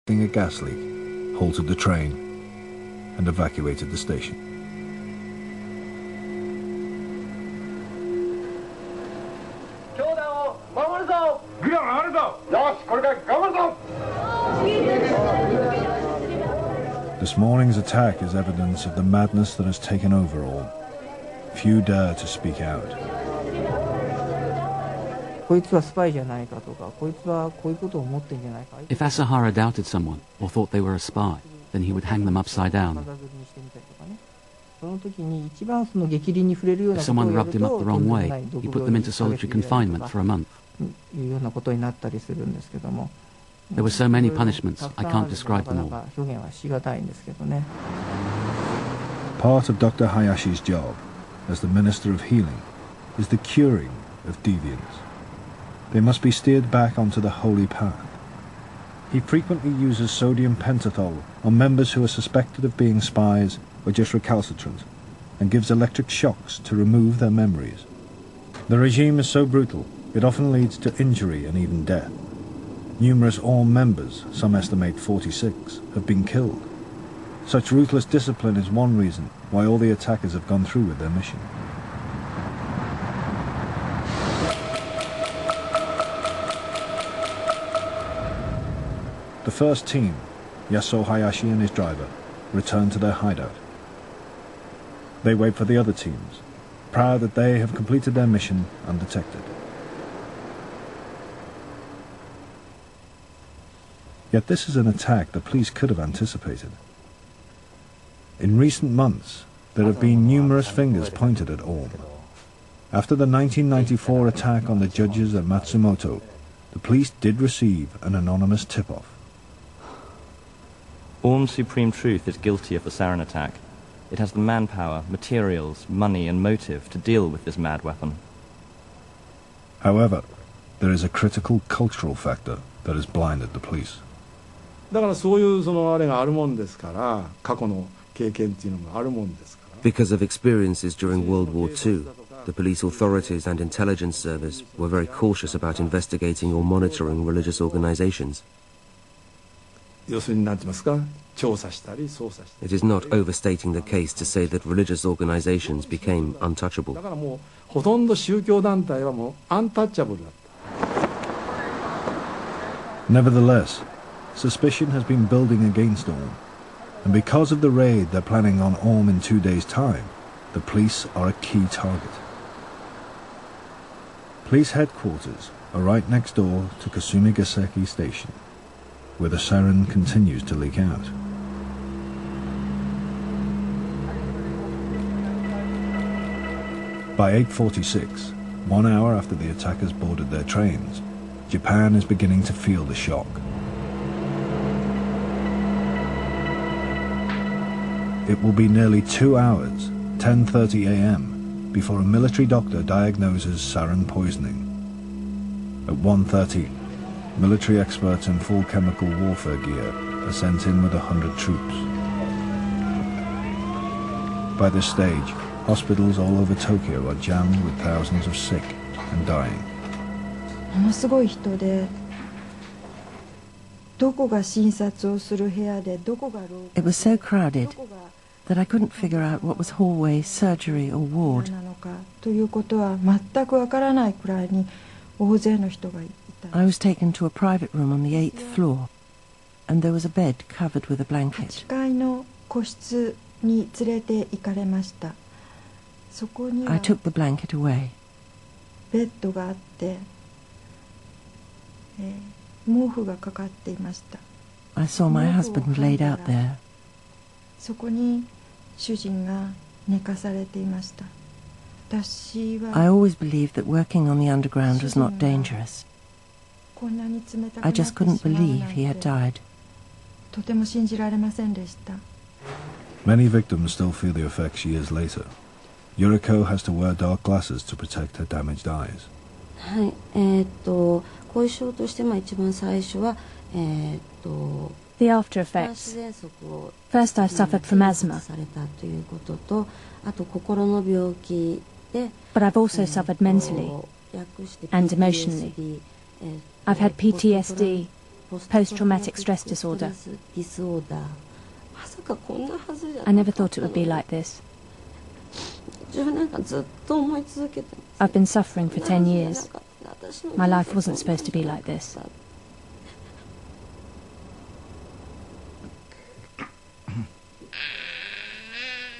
A gas leak, halted the train, and evacuated the station. This morning's attack is evidence of the madness that has taken over all. Few dare to speak out. If Asahara doubted someone or thought they were a spy, then he would hang them upside down. If someone rubbed him up the wrong way, he put them into solitary confinement for a month. There were so many punishments, I can't describe them all. Part of Dr. Hayashi's job as the Minister of Healing is the curing of deviants. They must be steered back onto the holy path. He frequently uses sodium pentothal on members who are suspected of being spies or just recalcitrant, and gives electric shocks to remove their memories. The regime is so brutal, it often leads to injury and even death. Numerous ARM members, some estimate 46, have been killed. Such ruthless discipline is one reason why all the attackers have gone through with their mission. The first team, Yasuo Hayashi and his driver, return to their hideout. They wait for the other teams, proud that they have completed their mission undetected. Yet this is an attack the police could have anticipated. In recent months, there have been numerous fingers pointed at ARM. After the 1994 attack on the judges at Matsumoto, the police did receive an anonymous tip-off. ARM's Supreme Truth is guilty of the Sarin attack. It has the manpower, materials, money and motive to deal with this mad weapon. However, there is a critical cultural factor that has blinded the police. Because of experiences during World War II, the police authorities and intelligence service were very cautious about investigating or monitoring religious organizations. It is not overstating the case to say that religious organizations became untouchable. Nevertheless, suspicion has been building against ARM, and because of the raid they're planning on ARM in 2 days' time, the police are a key target. Police headquarters are right next door to Kasumigaseki Station, where the sarin continues to leak out. By 8:46, 1 hour after the attackers boarded their trains, Japan is beginning to feel the shock. It will be nearly 2 hours, 10:30 a.m., before a military doctor diagnoses sarin poisoning. At 1:30, military experts in full chemical warfare gear are sent in with 100 troops. By this stage, hospitals all over Tokyo are jammed with thousands of sick and dying. It was so crowded that I couldn't figure out what was hallway, surgery or ward. I was taken to a private room on the 8th floor, and there was a bed covered with a blanket. I took the blanket away. I saw my husband laid out there. I always believed that working on the underground was not dangerous. I just couldn't believe he had died. Many victims still feel the effects years later. Yuriko has to wear dark glasses to protect her damaged eyes. The after effects. First, I suffered from asthma, but I've also suffered mentally and emotionally. I've had PTSD post-traumatic stress disorder. I never thought it would be like this. I've been suffering for 10 years. My life wasn't supposed to be like this.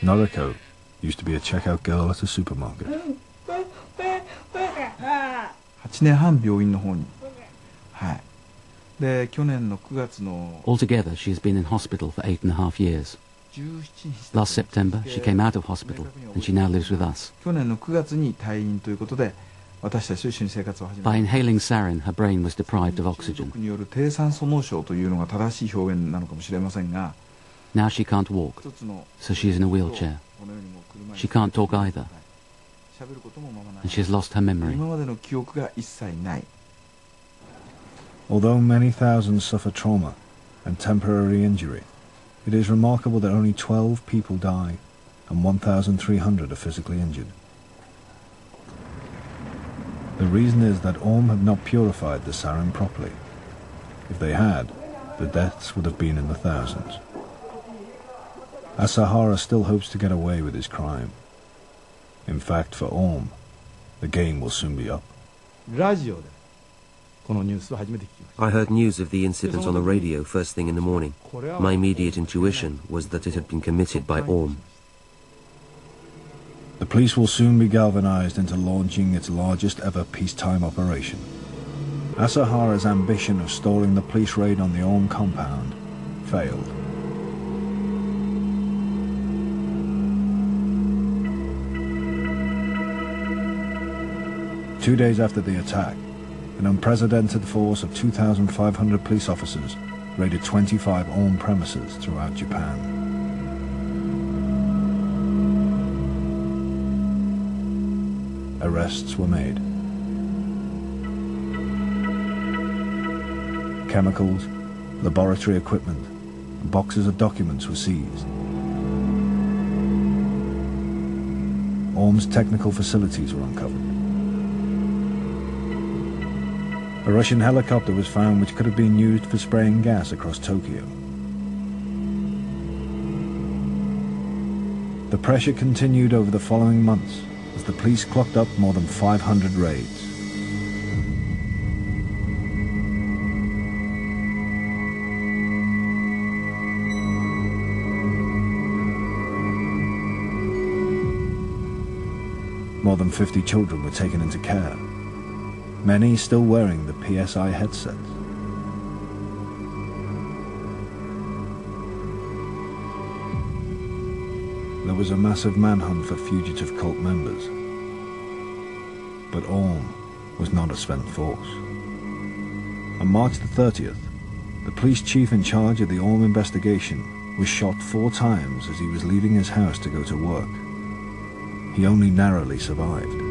Noriko used to be a checkout girl at a supermarket. 8年半病院の方に。はい。で、去年の9月の Altogether, she has been in hospital for 8.5 years. Last September, she came out of hospital, and she now lives with us. 去年の9月に退院ということで、私たちと一緒に生活を始め By inhaling sarin, her brain was deprived of oxygen. による低酸素脳症というのが正しい表現なのかもしれませんが、 Now she can't walk, so she is in a wheelchair. She can't talk either, and she has lost her memory. 今までの記憶が一切ない。 Although many thousands suffer trauma and temporary injury, it is remarkable that only 12 people die and 1,300 are physically injured. The reason is that Orm had not purified the sarin properly. If they had, the deaths would have been in the thousands. Asahara still hopes to get away with his crime. In fact, for Orm, the game will soon be up. ラジオでこのニュースを初めて聞きました。 I heard news of the incident on the radio first thing in the morning. My immediate intuition was that it had been committed by Orm. The police will soon be galvanized into launching its largest ever peacetime operation. Asahara's ambition of stalling the police raid on the Orm compound failed. Two days after the attack, an unprecedented force of 2,500 police officers raided 25 Orm premises throughout Japan. Arrests were made. Chemicals, laboratory equipment, and boxes of documents were seized. Orm's technical facilities were uncovered. A Russian helicopter was found which could have been used for spraying gas across Tokyo. The pressure continued over the following months as the police clocked up more than 500 raids. More than 50 children were taken into care, many still wearing the PSI headsets. There was a massive manhunt for fugitive cult members, but Orm was not a spent force. On March the 30th, the police chief in charge of the Orm investigation was shot 4 times as he was leaving his house to go to work. He only narrowly survived.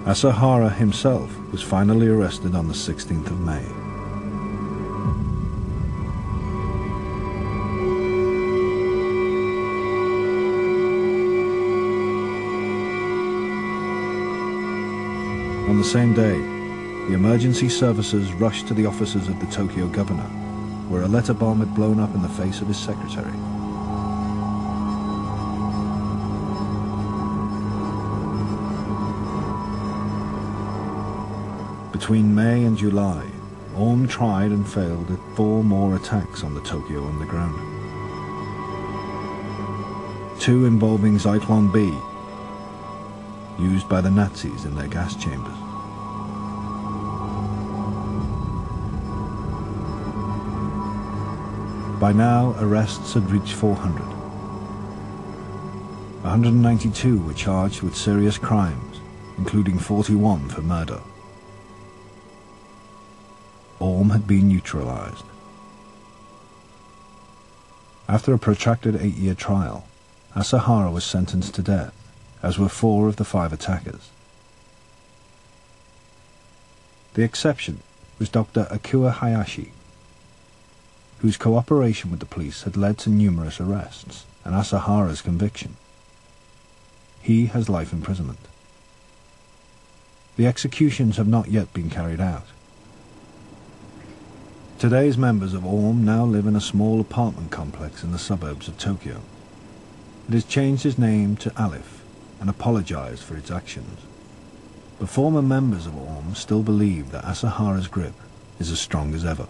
Asahara himself was finally arrested on the 16th of May. On the same day, the emergency services rushed to the offices of the Tokyo governor, where a letter bomb had blown up in the face of his secretary. Between May and July, Orm tried and failed at 4 more attacks on the Tokyo underground. 2 involving Zyklon B, used by the Nazis in their gas chambers. By now, arrests had reached 400. 192 were charged with serious crimes, including 41 for murder. Orm had been neutralized. After a protracted 8-year trial, Asahara was sentenced to death, as were 4 of the 5 attackers. The exception was Dr. Akua Hayashi, whose cooperation with the police had led to numerous arrests and Asahara's conviction. He has life imprisonment. The executions have not yet been carried out. Today's members of ORM now live in a small apartment complex in the suburbs of Tokyo. It has changed its name to Aleph and apologized for its actions. But former members of ORM still believe that Asahara's grip is as strong as ever.